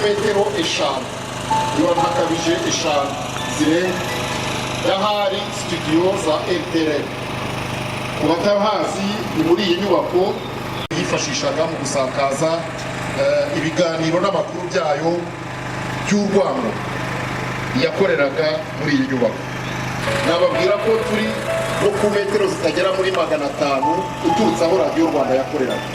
metero eshanu niba ntakabije eshanu zirenga y'ahari studio za RTL. Ku batahazi ni muri iyi nyubako yifashishaga mu gusakaza ibiganiro n'amakuru byayo by'urwango yakoreraga muri iyi nyubako. Nababwira ko turi no ku metero zitagera muri 500 uturutse aho Radio Rwanda yakoreraga.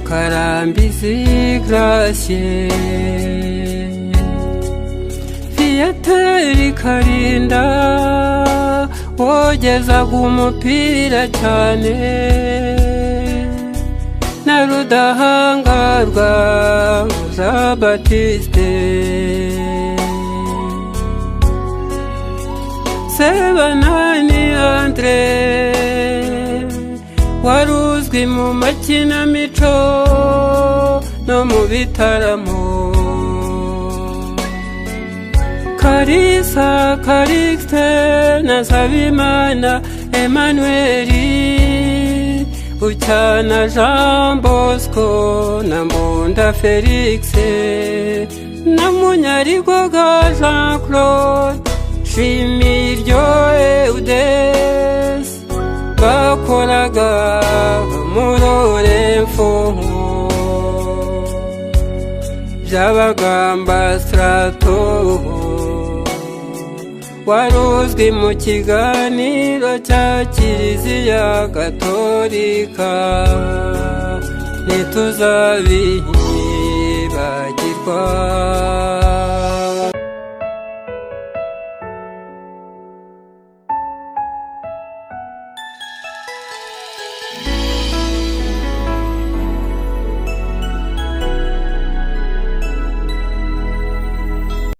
Karambizi gracie Fiateri karinda wogeza kumupira cyane na rudahangarwa za Batiste Sebanani Andre waruzwi mu makinamico no mu bitaramo Karisa Karikste na Sabimana Emmanueli Bucyana Jean Bosco na Mbunda Felix na Munyarigoga Jean Claude Shimiryo Eudes bakoraga murore mfumu byabagamba strato waruzwi mu kiganiro cya Kiliziya Gatolika ntituzabibagirwa